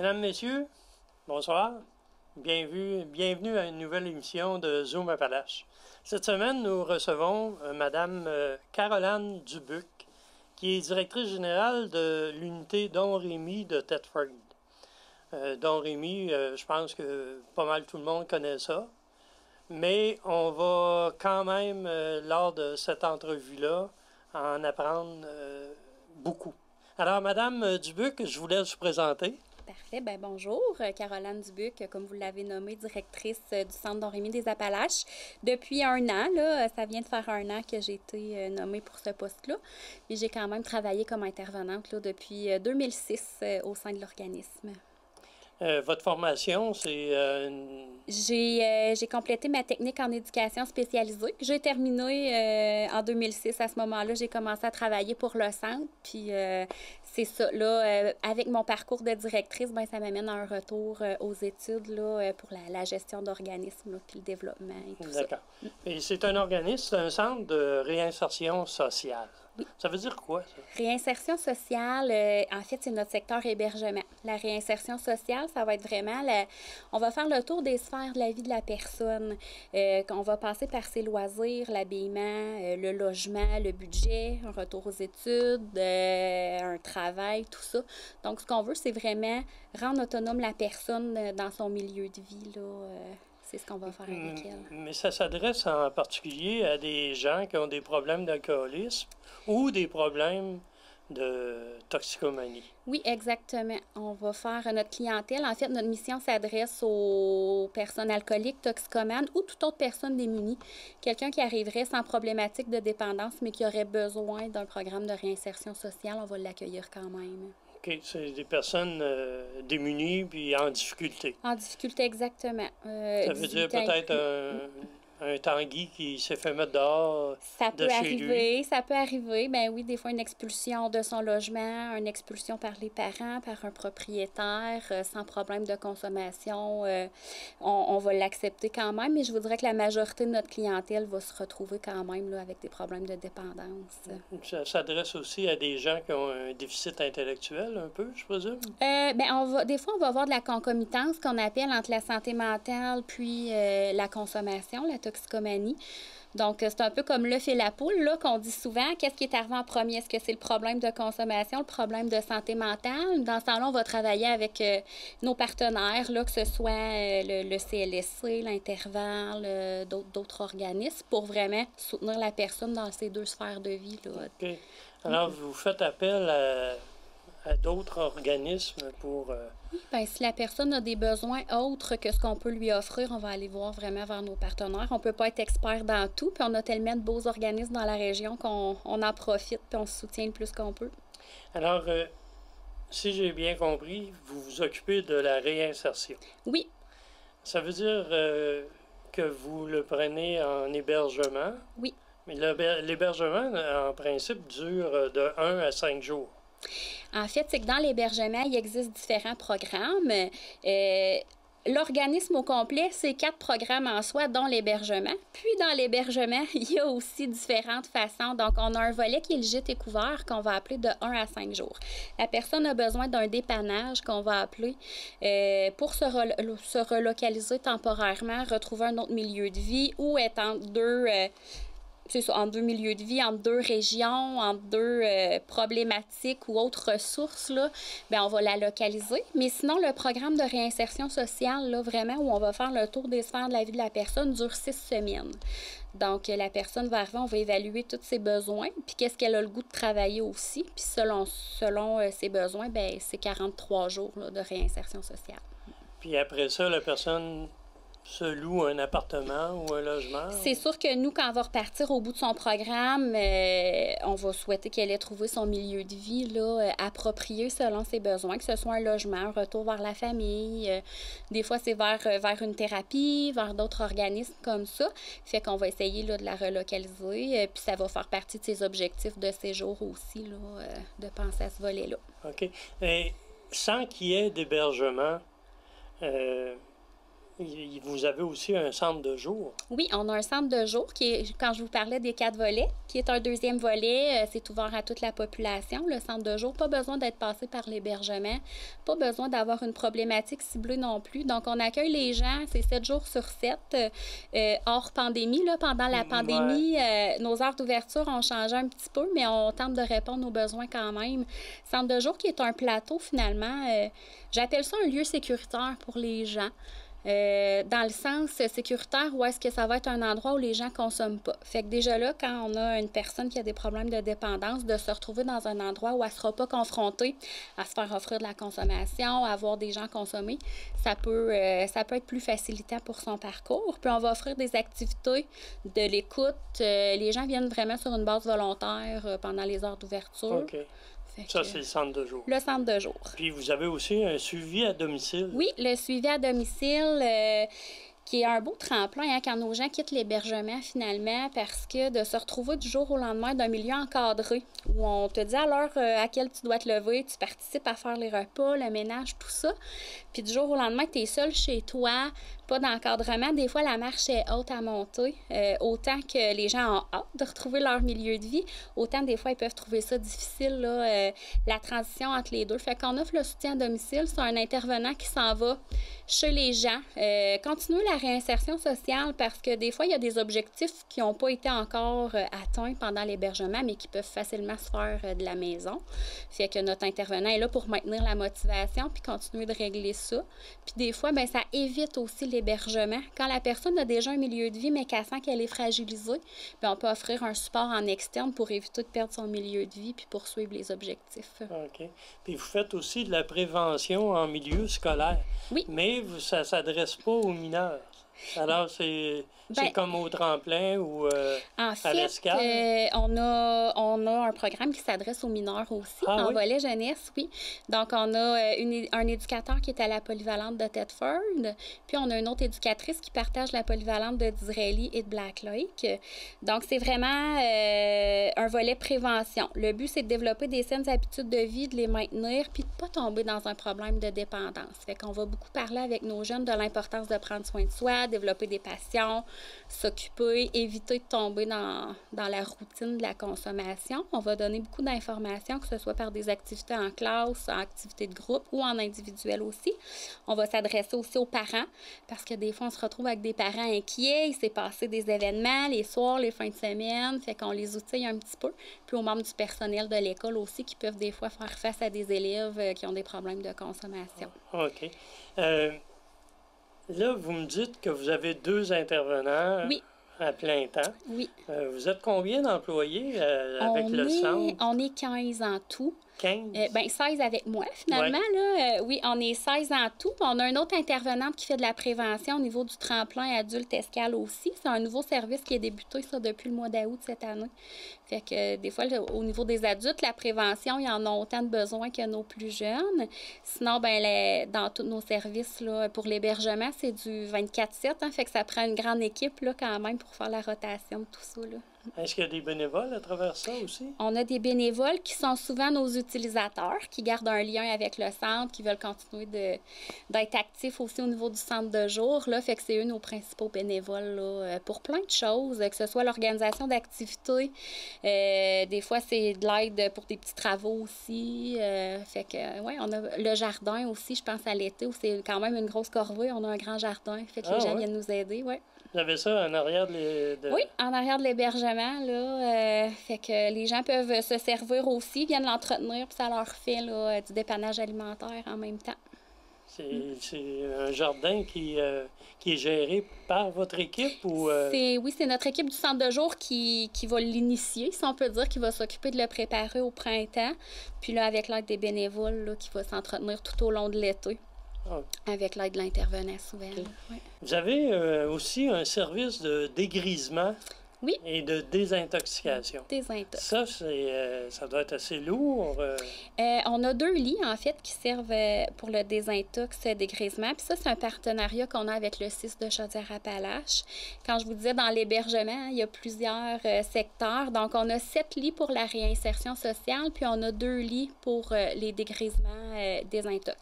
Mesdames, Messieurs, bonsoir. Bienvenue à une nouvelle émission de Zoom Appalaches. Cette semaine, nous recevons Madame Caroline Dubuc, qui est directrice générale de l'unité Don Rémy de Thetford. Don Rémy, je pense que pas mal tout le monde connaît ça. Mais on va quand même, lors de cette entrevue-là, en apprendre beaucoup. Alors, Madame Dubuc, je vous laisse vous présenter. Parfait. Ben bonjour, Caroline Dubuc, comme vous l'avez nommée, directrice du Centre Don Rémy des Appalaches. Depuis un an, là, ça vient de faire un an que j'ai été nommée pour ce poste-là. Mais j'ai quand même travaillé comme intervenante là, depuis 2006 au sein de l'organisme. Votre formation, c'est... J'ai complété ma technique en éducation spécialisée. J'ai terminé en 2006. À ce moment-là, j'ai commencé à travailler pour le centre. Puis c'est ça. Là, avec mon parcours de directrice, ben, ça m'amène à un retour aux études là, pour la gestion d'organismes puis le développement et tout ça. D'accord. Et c'est un organisme, c'est un centre de réinsertion sociale. Oui. Ça veut dire quoi, ça? Réinsertion sociale, en fait, c'est notre secteur hébergement. La réinsertion sociale, ça va être vraiment... on va faire le tour des sphères de la vie de la personne. On va passer par ses loisirs, l'habillement, le logement, le budget, un retour aux études, un travail, tout ça. Donc, ce qu'on veut, c'est vraiment rendre autonome la personne dans son milieu de vie, là. C'est ce qu'on va faire avec elle. Mais ça s'adresse en particulier à des gens qui ont des problèmes d'alcoolisme ou des problèmes de toxicomanie. Oui, exactement. On va faire notre clientèle. En fait, notre mission s'adresse aux personnes alcooliques, toxicomanes ou toute autre personne démunie. Quelqu'un qui arriverait sans problématique de dépendance, mais qui aurait besoin d'un programme de réinsertion sociale, on va l'accueillir quand même. OK, c'est des personnes démunies puis en difficulté. En difficulté, exactement. Ça veut dire peut-être un Tanguy qui s'est fait mettre dehors ça de peut chez arriver, lui. Ça peut arriver. Ben oui, des fois une expulsion de son logement, une expulsion par les parents, par un propriétaire, sans problème de consommation. On va l'accepter quand même, mais je vous dirais que la majorité de notre clientèle va se retrouver quand même là, avec des problèmes de dépendance. Ça s'adresse aussi à des gens qui ont un déficit intellectuel, un peu, je présume? Des fois, on va avoir de la concomitance qu'on appelle entre la santé mentale puis la consommation, la toxicomanie. Donc, c'est un peu comme l'œuf et la poule, là, qu'on dit souvent. Qu'est-ce qui est arrivé en premier? Est-ce que c'est le problème de consommation, le problème de santé mentale? Dans ce temps-là, on va travailler avec nos partenaires, là, que ce soit le CLSC, l'Intervalle, d'autres organismes, pour vraiment soutenir la personne dans ces deux sphères de vie, là. OK. Alors, vous faites appel à d'autres organismes pour... Bien, si la personne a des besoins autres que ce qu'on peut lui offrir, on va aller voir vraiment vers nos partenaires. On ne peut pas être expert dans tout, puis on a tellement de beaux organismes dans la région qu'on en profite, puis on se soutient le plus qu'on peut. Alors, si j'ai bien compris, vous vous occupez de la réinsertion. Oui. Ça veut dire que vous le prenez en hébergement? Oui. Mais l'hébergement, en principe, dure de 1 à 5 jours. En fait, c'est que dans l'hébergement, il existe différents programmes. L'organisme au complet, c'est 4 programmes en soi, dont l'hébergement. Puis, dans l'hébergement, il y a aussi différentes façons. Donc, on a un volet qui est le gîte et couvert qu'on va appeler de 1 à 5 jours. La personne a besoin d'un dépannage qu'on va appeler pour se relocaliser temporairement, retrouver un autre milieu de vie ou être entre deux milieux de vie, entre deux régions, entre deux problématiques ou autres ressources, là, bien, on va la localiser. Mais sinon, le programme de réinsertion sociale, là, vraiment, où on va faire le tour des sphères de la vie de la personne, dure 6 semaines. Donc, la personne va arriver, on va évaluer tous ses besoins, puis qu'est-ce qu'elle a le goût de travailler aussi. Puis selon ses besoins, bien, c'est 43 jours là, de réinsertion sociale. Puis après ça, la personne se loue un appartement ou un logement? C'est sûr que nous, quand on va repartir au bout de son programme, on va souhaiter qu'elle ait trouvé son milieu de vie là, approprié selon ses besoins, que ce soit un logement, un retour vers la famille. Des fois, c'est vers une thérapie, vers d'autres organismes comme ça. Fait qu'on va essayer là, de la relocaliser. Puis ça va faire partie de ses objectifs de séjour aussi, là, de penser à ce volet-là. OK. Et sans qu'il y ait d'hébergement, vous avez aussi un centre de jour. Oui, on a un centre de jour qui est, quand je vous parlais des 4 volets, qui est un deuxième volet. C'est ouvert à toute la population, le centre de jour. Pas besoin d'être passé par l'hébergement, pas besoin d'avoir une problématique ciblée non plus. Donc, on accueille les gens, c'est 7 jours sur 7, hors pandémie. Là, pendant la pandémie, nos heures d'ouverture ont changé un petit peu, mais on tente de répondre aux besoins quand même. Centre de jour qui est un plateau, finalement. J'appelle ça un lieu sécuritaire pour les gens. Dans le sens sécuritaire, où est-ce que ça va être un endroit où les gens ne consomment pas. Fait que déjà là, quand on a une personne qui a des problèmes de dépendance, de se retrouver dans un endroit où elle ne sera pas confrontée à se faire offrir de la consommation, à voir des gens consommer, ça peut être plus facilitant pour son parcours. Puis on va offrir des activités de l'écoute. Les gens viennent vraiment sur une base volontaire pendant les heures d'ouverture. OK. Ça, c'est le centre de jour. Le centre de jour. Puis vous avez aussi un suivi à domicile. Oui, le suivi à domicile, qui est un beau tremplin quand nos gens quittent l'hébergement finalement, parce que de se retrouver du jour au lendemain d'un milieu encadré, où on te dit à l'heure à laquelle tu dois te lever, tu participes à faire les repas, le ménage, tout ça, puis du jour au lendemain, tu es seul chez toi, pas d'encadrement. Des fois, la marche est haute à monter. Autant que les gens ont hâte de retrouver leur milieu de vie, autant des fois, ils peuvent trouver ça difficile, là, la transition entre les deux. Fait qu'on offre le soutien à domicile. C'est un intervenant qui s'en va chez les gens. Continuer la réinsertion sociale, parce que des fois, il y a des objectifs qui n'ont pas été encore atteints pendant l'hébergement, mais qui peuvent facilement se faire de la maison. Fait que notre intervenant est là pour maintenir la motivation puis continuer de régler ça. Puis des fois, bien, ça évite aussi l'hébergement. Quand la personne a déjà un milieu de vie, mais qu'elle sent qu'elle est fragilisée, bien, on peut offrir un support en externe pour éviter de perdre son milieu de vie puis poursuivre les objectifs. OK. Puis vous faites aussi de la prévention en milieu scolaire. Oui. Mais ça ne s'adresse pas aux mineurs. Alors, c'est comme au tremplin ou en à l'escale? On a un programme qui s'adresse aux mineurs aussi, en volet jeunesse, oui. Donc, on a un éducateur qui est à la polyvalente de Thetford, puis on a une autre éducatrice qui partage la polyvalente de Disraeli et de Black Lake. Donc, c'est vraiment un volet prévention. Le but, c'est de développer des saines habitudes de vie, de les maintenir, puis de ne pas tomber dans un problème de dépendance. Fait qu'on va beaucoup parler avec nos jeunes de l'importance de prendre soin de soi, développer des passions, s'occuper, éviter de tomber dans la routine de la consommation. On va donner beaucoup d'informations, que ce soit par des activités en classe, en activités de groupe ou en individuel aussi. On va s'adresser aussi aux parents, parce que des fois, on se retrouve avec des parents inquiets. Il s'est passé des événements, les soirs, les fins de semaine, fait qu'on les outille un petit peu. Puis aux membres du personnel de l'école aussi, qui peuvent des fois faire face à des élèves qui ont des problèmes de consommation. OK. Là, vous me dites que vous avez 2 intervenants à plein temps. Oui. Vous êtes combien d'employés avec le centre? On est 15 en tout. 15? 16 avec moi, finalement. Là. Oui, on est 16 en tout. On a une autre intervenante qui fait de la prévention au niveau du tremplin adulte escale aussi. C'est un nouveau service qui est débuté ça, depuis le mois d'août cette année. Fait que des fois, au niveau des adultes, la prévention, ils en ont autant de besoins que nos plus jeunes. Sinon, dans tous nos services, là, pour l'hébergement, c'est du 24/7. Fait que ça prend une grande équipe là, quand même pour faire la rotation de tout ça. Là. Est-ce qu'il y a des bénévoles à travers ça aussi? On a des bénévoles qui sont souvent nos utilisateurs, qui gardent un lien avec le centre, qui veulent continuer d'être actifs aussi au niveau du centre de jour. Là, fait que c'est eux nos principaux bénévoles là, pour plein de choses, que ce soit l'organisation d'activités. Des fois, c'est de l'aide pour des petits travaux aussi. Fait que, on a le jardin aussi, je pense à l'été, où c'est quand même une grosse corvée. On a un grand jardin, fait que les gens viennent nous aider, Vous avez ça en arrière Oui, en arrière de l'hébergement, là. Fait que les gens peuvent se servir aussi, viennent l'entretenir, puis ça leur fait là, du dépannage alimentaire en même temps. C'est un jardin qui est géré par votre équipe ou... Oui, c'est notre équipe du centre de jour qui va l'initier, si on peut dire, qui va s'occuper de le préparer au printemps. Puis là, avec l'aide des bénévoles, là, qui va s'entretenir tout au long de l'été. Avec l'aide de l'intervenant souvent. Okay. Vous avez aussi un service de dégrisement. Oui. Et de désintoxication. Désintox. Ça, ça doit être assez lourd. On a 2 lits, en fait, qui servent pour le désintox dégrisement. Puis ça, c'est un partenariat qu'on a avec le CIS de Chaudière-Appalaches. Quand je vous disais, dans l'hébergement, il y a plusieurs secteurs. Donc, on a 7 lits pour la réinsertion sociale, puis on a 2 lits pour les dégrisements désintox.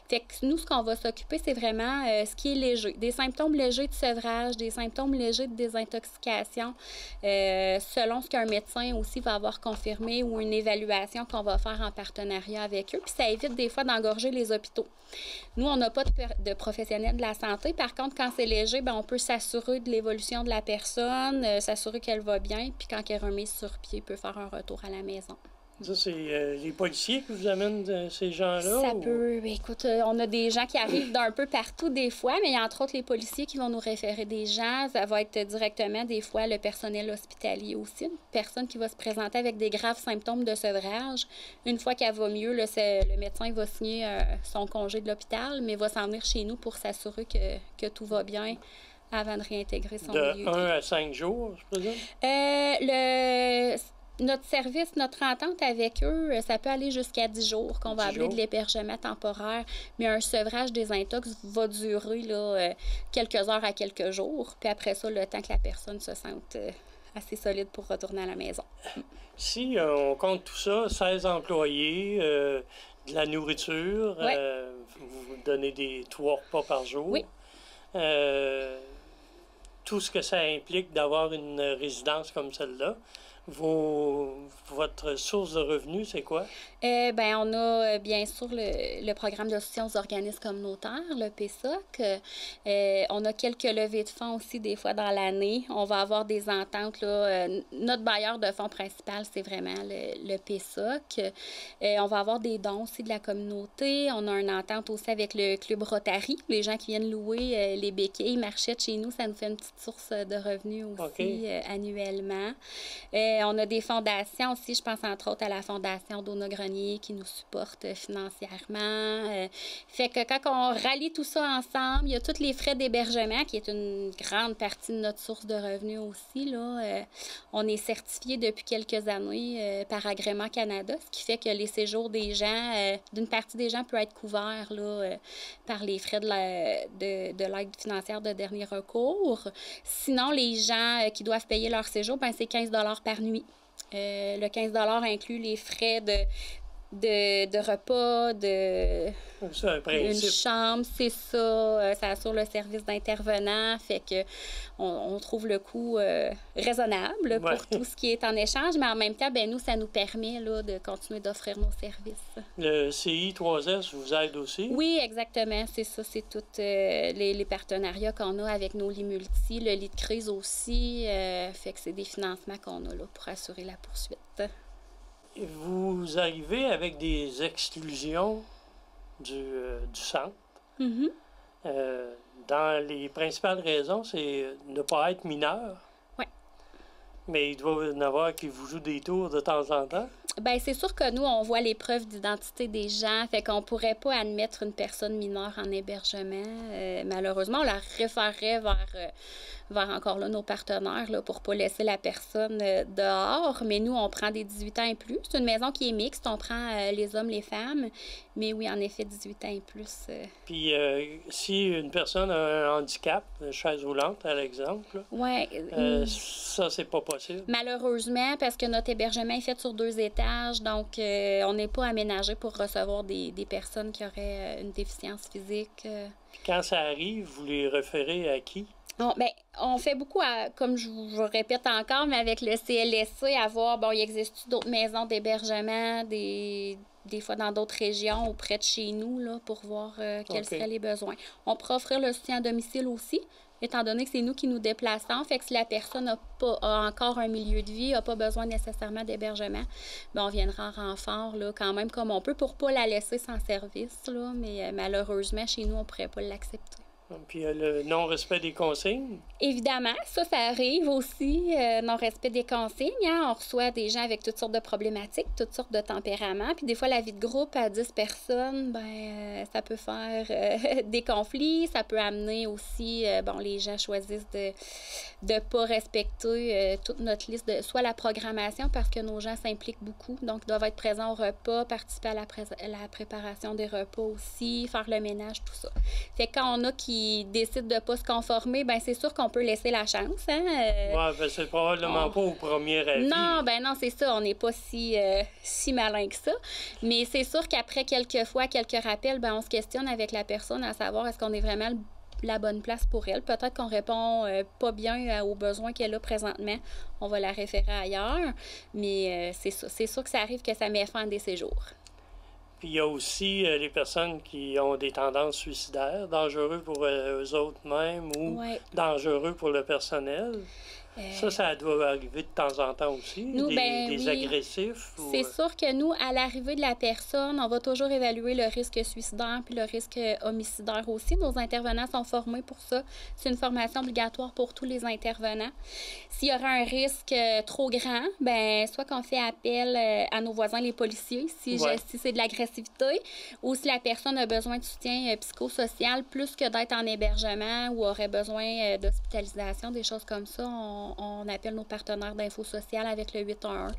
Fait que nous, ce qu'on va s'occuper, c'est vraiment ce qui est léger. Des symptômes légers de sevrage, des symptômes légers de désintoxication, selon ce qu'un médecin aussi va avoir confirmé ou une évaluation qu'on va faire en partenariat avec eux. Puis ça évite des fois d'engorger les hôpitaux. Nous, on n'a pas de professionnels de la santé. Par contre, quand c'est léger, bien, on peut s'assurer de l'évolution de la personne, s'assurer qu'elle va bien, puis quand elle est remise sur pied, peut faire un retour à la maison. Ça, c'est les policiers qui vous amènent ces gens-là? Ça peut. Écoute, on a des gens qui arrivent d'un peu partout des fois, mais il y a entre autres les policiers qui vont nous référer des gens. Ça va être directement des fois le personnel hospitalier aussi. Une personne qui va se présenter avec des graves symptômes de sevrage. Une fois qu'elle va mieux, le médecin va signer son congé de l'hôpital, mais va s'en venir chez nous pour s'assurer que tout va bien avant de réintégrer son milieu. De 1 à 5 jours, je présume? Notre service, notre entente avec eux, ça peut aller jusqu'à 10 jours, qu'on va appeler de l'hébergement temporaire. Mais un sevrage désintox va durer là, quelques heures à quelques jours. Puis après ça, le temps que la personne se sente assez solide pour retourner à la maison. Si on compte tout ça, 16 employés, de la nourriture, oui. Vous donnez 3 repas par jour. Oui. Tout ce que ça implique d'avoir une résidence comme celle-là. Votre source de revenus, c'est quoi? On a bien sûr le programme de soutien aux organismes communautaires, le PSOC. On a quelques levées de fonds aussi des fois dans l'année. On va avoir des ententes. Là, notre bailleur de fonds principal, c'est vraiment le PSOC. On va avoir des dons aussi de la communauté. On a une entente aussi avec le Club Rotary. Les gens qui viennent louer les béquilles, marchettes chez nous, ça nous fait une petite source de revenus aussi annuellement. On a des fondations aussi, je pense entre autres à la Fondation Donna Grenier qui nous supporte financièrement. Fait que quand on rallie tout ça ensemble, il y a tous les frais d'hébergement qui est une grande partie de notre source de revenus aussi. Là. On est certifié depuis quelques années par Agrément Canada, ce qui fait que les séjours des gens, d'une partie des gens peut être couvert là, par les frais de l'aide financière de dernier recours. Sinon, les gens qui doivent payer leur séjour, ben, c'est 15 $ par nuit. Le 15 $ inclut les frais de repas, une chambre, c'est ça. Ça assure le service d'intervenant, fait que on trouve le coût raisonnable pour tout ce qui est en échange, mais en même temps, ben nous, ça nous permet là, de continuer d'offrir nos services. Le CI3S vous aide aussi? Oui, exactement, c'est ça. C'est tous les partenariats qu'on a avec nos lits multi, le lit de crise aussi, fait que c'est des financements qu'on a là pour assurer la poursuite. Vous arrivez avec des exclusions du centre. Mm-hmm. Dans les principales raisons, c'est ne pas être mineur. Oui. Mais il doit y en avoir qui vous jouent des tours de temps en temps. Bien, c'est sûr que nous, on voit les preuves d'identité des gens, fait qu'on pourrait pas admettre une personne mineure en hébergement. Malheureusement, on la référerait vers encore là nos partenaires là, pour pas laisser la personne dehors. Mais nous, on prend des 18 ans et plus. C'est une maison qui est mixte. On prend les hommes, les femmes. Mais oui, en effet, 18 ans et plus. Puis, si une personne a un handicap, une chaise roulante, par exemple, ouais, ça, c'est pas possible. Malheureusement, parce que notre hébergement est fait sur 2 étages, donc on n'est pas aménagé pour recevoir des personnes qui auraient une déficience physique. Puis quand ça arrive, vous les référez à qui? On fait beaucoup, comme je vous répète encore, mais avec le CLSC, à voir, il existe d'autres maisons d'hébergement, des fois dans d'autres régions ou près de chez nous, là, pour voir quels seraient les besoins. On pourrait offrir le soutien à domicile aussi, étant donné que c'est nous qui nous déplaçons. Fait que si la personne a encore un milieu de vie, n'a pas besoin nécessairement d'hébergement, on viendra en renfort là, quand même comme on peut pour ne pas la laisser sans service. Là, mais malheureusement, chez nous, on ne pourrait pas l'accepter. Puis le non-respect des consignes. Évidemment, ça arrive aussi, non-respect des consignes. Hein? On reçoit des gens avec toutes sortes de problématiques, toutes sortes de tempéraments. Puis des fois, la vie de groupe à 10 personnes, ça peut faire des conflits. Ça peut amener aussi, les gens choisissent de ne pas respecter toute notre liste, soit la programmation, parce que nos gens s'impliquent beaucoup. Donc, ils doivent être présents au repas, participer à la préparation des repas aussi, faire le ménage, tout ça. Fait que quand on a qui décident de ne pas se conformer, c'est sûr qu'on peut laisser la chance. Hein? C'est probablement pas au premier avis. Non, non, c'est ça. On n'est pas si malin que ça. Mais c'est sûr qu'après quelques fois, quelques rappels, on se questionne avec la personne à savoir est-ce qu'on est vraiment la bonne place pour elle. Peut-être qu'on répond pas bien aux besoins qu'elle a présentement. On va la référer ailleurs. Mais c'est ça. C'est sûr que ça arrive que ça met fin à des séjours. Puis il y a aussi les personnes qui ont des tendances suicidaires, dangereux pour eux autres mêmes ou dangereux pour le personnel. Ça doit arriver de temps en temps aussi, nous, des agressifs. C'est sûr que nous, à l'arrivée de la personne, on va toujours évaluer le risque suicidaire puis le risque homicidaire aussi. Nos intervenants sont formés pour ça. C'est une formation obligatoire pour tous les intervenants. S'il y aura un risque trop grand, soit qu'on fait appel à nos voisins, les policiers, si c'est de l'agressivité, ou si la personne a besoin de soutien psychosocial plus que d'être en hébergement ou aurait besoin d'hospitalisation, des choses comme ça, on appelle nos partenaires d'info sociale avec le 811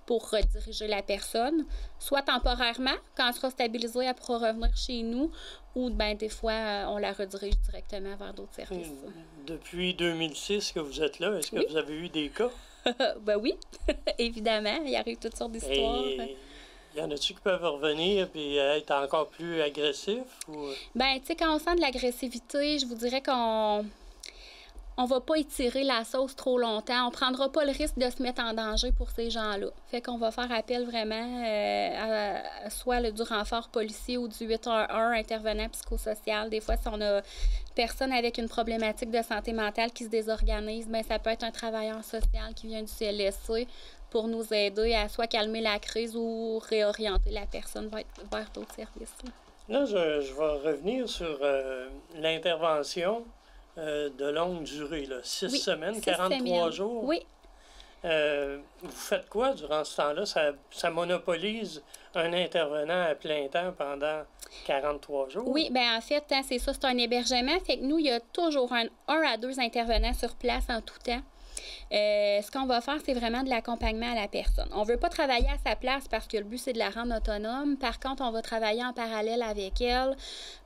pour rediriger la personne, soit temporairement, quand elle sera stabilisée, elle pourra revenir chez nous, ou des fois, on la redirige directement vers d'autres services. Depuis 2006 que vous êtes là, est-ce que vous avez eu des cas? Oui, évidemment, il arrive toutes sortes d'histoires. Y en a-tu qui peuvent revenir et être encore plus agressifs? Ou... quand on sent de l'agressivité, je vous dirais qu'on va pas étirer la sauce trop longtemps. On prendra pas le risque de se mettre en danger pour ces gens-là. Fait qu'on va faire appel vraiment à soit du renfort policier ou du 811 intervenant psychosocial. Des fois, si on a une personne avec une problématique de santé mentale qui se désorganise, ça peut être un travailleur social qui vient du CLSC pour nous aider à soit calmer la crise ou réorienter la personne vers d'autres services. Là, je vais revenir sur l'intervention de longue durée, 6 semaines, 43 jours. Oui. Vous faites quoi durant ce temps-là? Ça monopolise un intervenant à plein temps pendant 43 jours? Oui, en fait, c'est ça, c'est un hébergement. Fait que nous, il y a toujours un à 2 intervenants sur place en tout temps. Ce qu'on va faire, c'est vraiment de l'accompagnement à la personne. On ne veut pas travailler à sa place parce que le but, c'est de la rendre autonome. Par contre, on va travailler en parallèle avec elle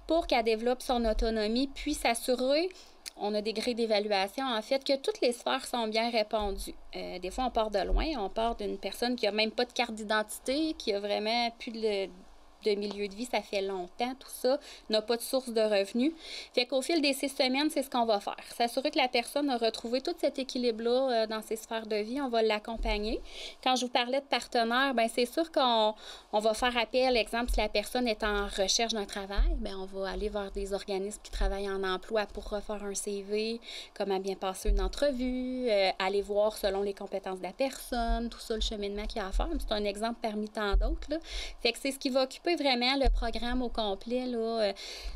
pour qu'elle développe son autonomie, puis s'assurer, on a des grilles d'évaluation, en fait, que toutes les sphères sont bien répondues. Des fois, on part de loin. On part d'une personne qui n'a même pas de carte d'identité, qui a vraiment plus de milieu de vie, ça fait longtemps, tout ça, n'a pas de source de revenus. Fait qu'au fil des 6 semaines, c'est ce qu'on va faire. S'assurer que la personne a retrouvé tout cet équilibre-là dans ses sphères de vie, on va l'accompagner. Quand je vous parlais de partenaires, c'est sûr qu'on va faire appel, exemple, si la personne est en recherche d'un travail, on va aller vers des organismes qui travaillent en emploi pour refaire un CV, comment bien passer une entrevue, aller voir selon les compétences de la personne, tout ça, le cheminement qu'il y a à faire. C'est un exemple parmi tant d'autres, là. Fait que c'est ce qui va occuper vraiment le programme au complet, là,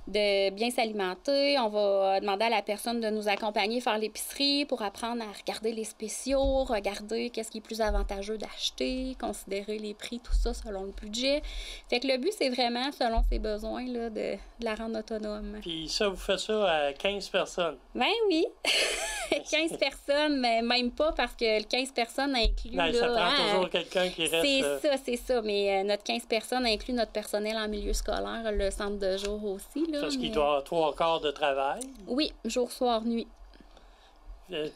de bien s'alimenter. On va demander à la personne de nous accompagner faire l'épicerie pour apprendre à regarder les spéciaux, regarder qu'est-ce qui est plus avantageux d'acheter, considérer les prix, tout ça selon le budget. Fait que le but, c'est vraiment, selon ses besoins, là, de la rendre autonome. Puis ça, vous faites ça à 15 personnes? Oui. 15 personnes, mais même pas parce que 15 personnes inclut... ça prend toujours quelqu'un qui reste... C'est ça. Mais notre 15 personnes inclut notre personnel en milieu scolaire, le centre de jour aussi. Là, parce qu'il doit avoir 3 quarts de travail? Oui, jour, soir, nuit.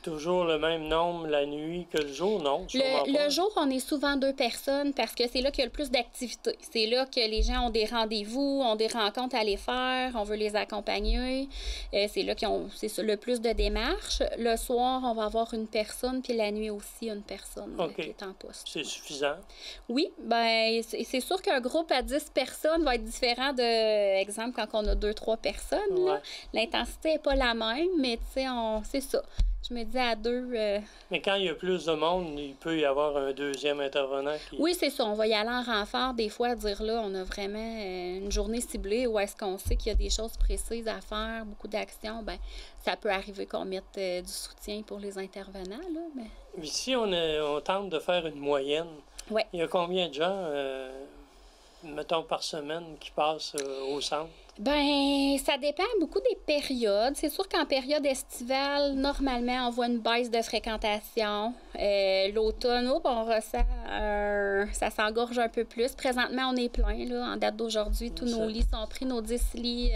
Toujours le même nombre la nuit que le jour, non? Le jour, on est souvent 2 personnes parce que c'est là qu'il y a le plus d'activités. C'est là que les gens ont des rendez-vous, ont des rencontres à aller faire, on veut les accompagner. C'est là qu'ils ont le plus de démarches. Le soir, on va avoir une personne, puis la nuit aussi, une personne qui est en poste. C'est suffisant? Oui, c'est sûr qu'un groupe à 10 personnes va être différent de, exemple, quand on a 2-3 personnes. L'intensité n'est pas la même, mais tu sais, c'est ça. Je me dis à deux... Mais quand il y a plus de monde, il peut y avoir un deuxième intervenant qui... Oui, c'est ça. On va y aller en renfort. Des fois, dire là, on a vraiment une journée ciblée où est-ce qu'on sait qu'il y a des choses précises à faire, beaucoup d'actions. Ben, ça peut arriver qu'on mette du soutien pour les intervenants, là. Mais... Ici, on tente de faire une moyenne. Ouais. Il y a combien de gens, mettons, par semaine qui passent au centre? Ben, ça dépend beaucoup des périodes. C'est sûr qu'en période estivale, normalement, on voit une baisse de fréquentation. L'automne, on ressent ça s'engorge un peu plus. Présentement, on est plein, là. En date d'aujourd'hui, tous nos lits sont pris, nos 10 lits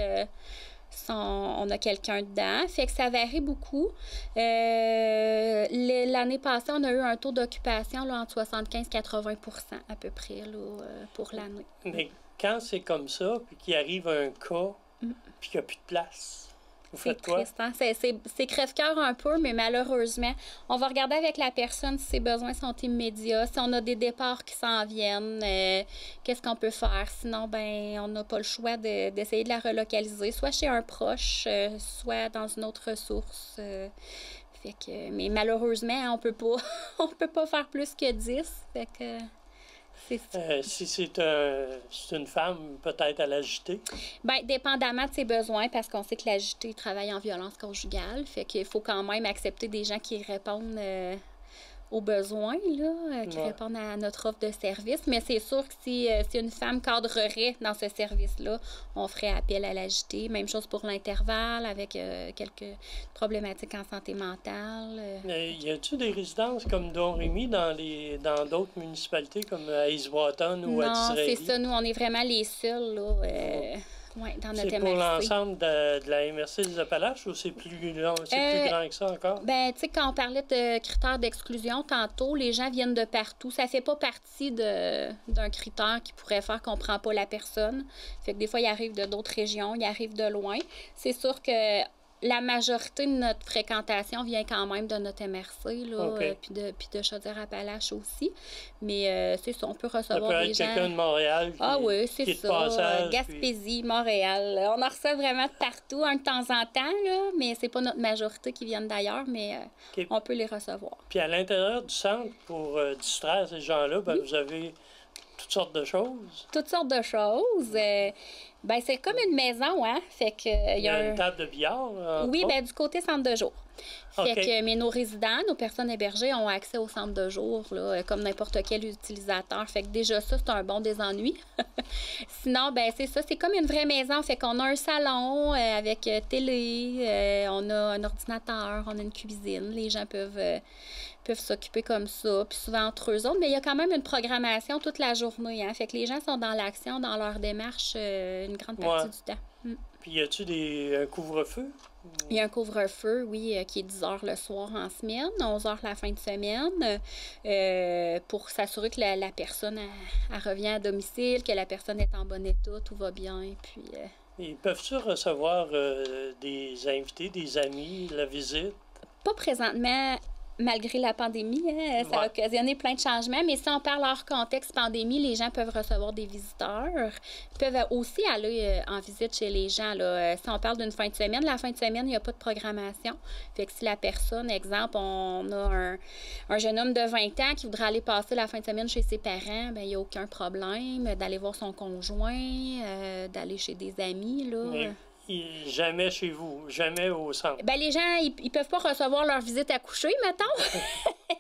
on a quelqu'un dedans. Fait que ça varie beaucoup. L'année passée, on a eu un taux d'occupation là, entre 75-80 % à peu près là, pour l'année. Mais quand c'est comme ça, puis qu'il arrive un cas, puis qu'il n'y a plus de place, vous faites quoi? C'est triste, hein? C'est crève-cœur un peu, mais malheureusement, on va regarder avec la personne si ses besoins sont immédiats, si on a des départs qui s'en viennent, qu'est-ce qu'on peut faire. Sinon, ben, on n'a pas le choix d'essayer de la relocaliser, soit chez un proche, soit dans une autre ressource. Mais malheureusement, on peut pas faire plus que 10. Fait que... si c'est une femme, peut-être à l'agiter? Bien, dépendamment de ses besoins, parce qu'on sait que l'agité travaille en violence conjugale. Fait qu'il faut quand même accepter des gens qui répondent aux besoins, là, qui répondent à notre offre de service. Mais c'est sûr que si une femme cadrerait dans ce service-là, on ferait appel à l'agité. Même chose pour l'intervalle, avec quelques problématiques en santé mentale. Y a-t-il des résidences comme Don-Rémy dans d'autres municipalités, comme à Eastwater ou à Disraeli? Non, c'est ça. Nous, on est vraiment les seuls, là. Oui, dans notre MRC. C'est pour l'ensemble de la MRC des Appalaches ou c'est plus grand que ça encore? Ben, tu sais, quand on parlait de critères d'exclusion tantôt, les gens viennent de partout. Ça fait pas partie d'un critère qui pourrait faire qu'on prend pas la personne. Fait que des fois, ils arrivent de d'autres régions, ils arrivent de loin. C'est sûr que la majorité de notre fréquentation vient quand même de notre MRC, là, puis de Chaudière-Appalaches aussi. Mais c'est ça, on peut recevoir des gens... Ça peut être quelqu'un de Montréal qui est de passage. Gaspésie, Montréal. On en reçoit vraiment de partout, un de temps en temps, là, mais c'est pas notre majorité qui viennent d'ailleurs, mais on peut les recevoir. Puis à l'intérieur du centre, pour distraire ces gens-là, ben, vous avez toutes sortes de choses. Toutes sortes de choses. Ben, c'est comme une maison, hein? Fait que, il y a une table de billard? Oui, ben, du côté centre de jour. Fait que, mais nos résidents, nos personnes hébergées ont accès au centre de jour, là, comme n'importe quel utilisateur. Fait que déjà, ça, c'est un bon désennui. Sinon, ben c'est ça, c'est comme une vraie maison. Fait qu'on a un salon avec télé, on a un ordinateur, on a une cuisine. Les gens peuvent s'occuper comme ça, puis souvent entre eux autres. Mais il y a quand même une programmation toute la journée, hein? Fait que les gens sont dans l'action, dans leur démarche une grande partie du temps. Puis y a-tu un couvre-feu? Il y a un couvre-feu, oui, qui est 10 heures le soir en semaine, 11 heures la fin de semaine, pour s'assurer que la personne elle revient à domicile, que la personne est en bon état, tout va bien, puis... Ils peuvent-tu recevoir des invités, des amis, la visite? Pas présentement. Malgré la pandémie, hein, ça a occasionné plein de changements, mais si on parle hors contexte pandémie, les gens peuvent recevoir des visiteurs. Ils peuvent aussi aller en visite chez les gens. Là. Si on parle d'une fin de semaine, la fin de semaine, il n'y a pas de programmation. Fait que si la personne, exemple, on a un jeune homme de 20 ans qui voudrait aller passer la fin de semaine chez ses parents, bien, il n'y a aucun problème d'aller voir son conjoint, d'aller chez des amis, là. Mais... Jamais chez vous, jamais au centre. Ben, les gens, ils peuvent pas recevoir leur visite à coucher, mettons,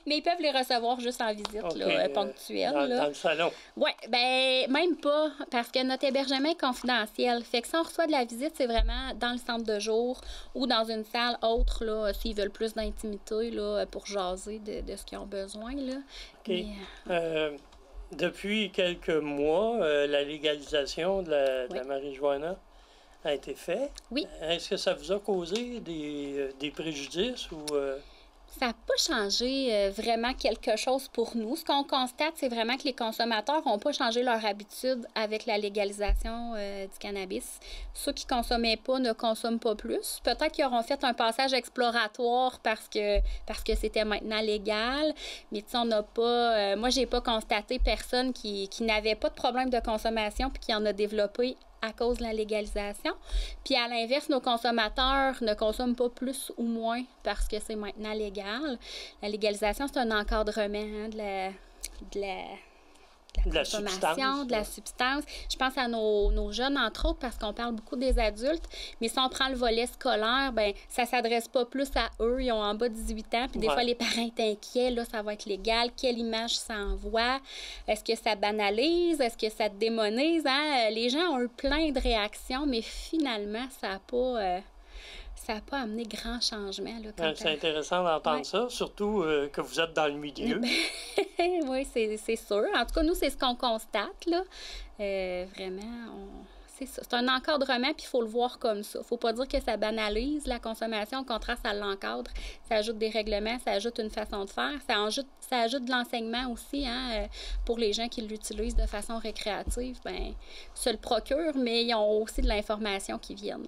mais ils peuvent les recevoir juste en visite là, ponctuelle. Dans le salon. Oui, ben même pas, parce que notre hébergement est confidentiel. Fait que si on reçoit de la visite, c'est vraiment dans le centre de jour ou dans une salle autre, là, s'ils veulent plus d'intimité là, pour jaser de ce qu'ils ont besoin. Là. OK. Mais, depuis quelques mois, la légalisation de la marijuana a été fait. Oui. Est-ce que ça vous a causé des préjudices ou... Ça n'a pas changé vraiment quelque chose pour nous. Ce qu'on constate, c'est vraiment que les consommateurs n'ont pas changé leur habitude avec la légalisation du cannabis. Ceux qui ne consommaient pas ne consomment pas plus. Peut-être qu'ils auront fait un passage exploratoire parce que c'était maintenant légal. Mais tu sais, on n'a pas... moi, j'ai pas constaté personne qui n'avait pas de problème de consommation puis qui en a développé à cause de la légalisation. Puis à l'inverse, nos consommateurs ne consomment pas plus ou moins parce que c'est maintenant légal. La légalisation, c'est un encadrement de la consommation, de la substance. Je pense à nos jeunes, entre autres, parce qu'on parle beaucoup des adultes, mais si on prend le volet scolaire, ben ça s'adresse pas plus à eux, ils ont en bas de 18 ans, puis des fois, les parents sont inquiets, là, ça va être légal, quelle image ça envoie, est-ce que ça banalise, est-ce que ça démonise, hein? Les gens ont eu plein de réactions, mais finalement, ça n'a pas amené grand changement. C'est intéressant d'entendre ça, surtout que vous êtes dans le milieu. Oui, c'est sûr. En tout cas, nous, c'est ce qu'on constate. Là. Vraiment, c'est ça. C'est un encadrement, puis il faut le voir comme ça. Il ne faut pas dire que ça banalise la consommation. Au contraire, ça l'encadre. Ça ajoute des règlements, ça ajoute une façon de faire. Ça ajoute de l'enseignement aussi, hein, pour les gens qui l'utilisent de façon récréative. Bien, se le procurent, mais ils ont aussi de l'information qui vient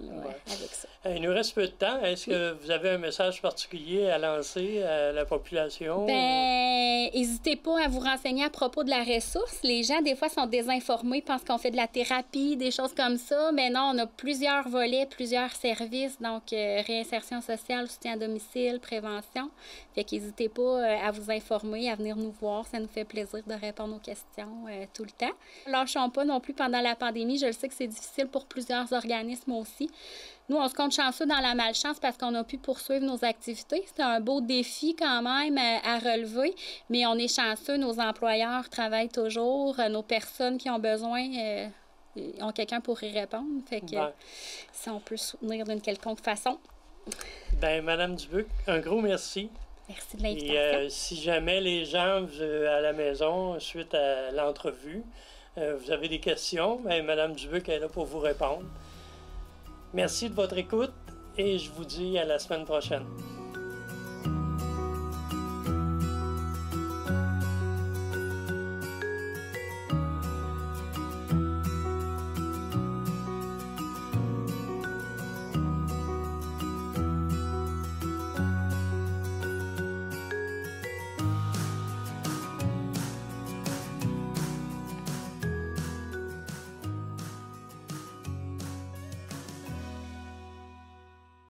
avec ça. Il nous reste peu de temps. Est-ce que vous avez un message particulier à lancer à la population? Bien, n'hésitez pas à vous renseigner à propos de la ressource. Les gens, des fois, sont désinformés, pensent qu'on fait de la thérapie, des choses comme ça. Mais non, on a plusieurs volets, plusieurs services. Donc, réinsertion sociale, soutien à domicile, prévention. Fait qu'hésitez pas à vous informer, à venir nous voir. Ça nous fait plaisir de répondre aux questions tout le temps. Lâchons pas non plus pendant la pandémie. Je le sais que c'est difficile pour plusieurs organismes aussi. Nous, on se compte chanceux dans la malchance parce qu'on a pu poursuivre nos activités. C'est un beau défi quand même à relever, mais on est chanceux. Nos employeurs travaillent toujours. Nos personnes qui ont besoin ont quelqu'un pour y répondre. Fait que si on peut soutenir d'une quelconque façon. Bien, Madame Dubuc, un gros merci. Merci de l'invitation. Et si jamais les gens à la maison, suite à l'entrevue, vous avez des questions, bien, Madame Dubuc est là pour vous répondre. Merci de votre écoute et je vous dis à la semaine prochaine.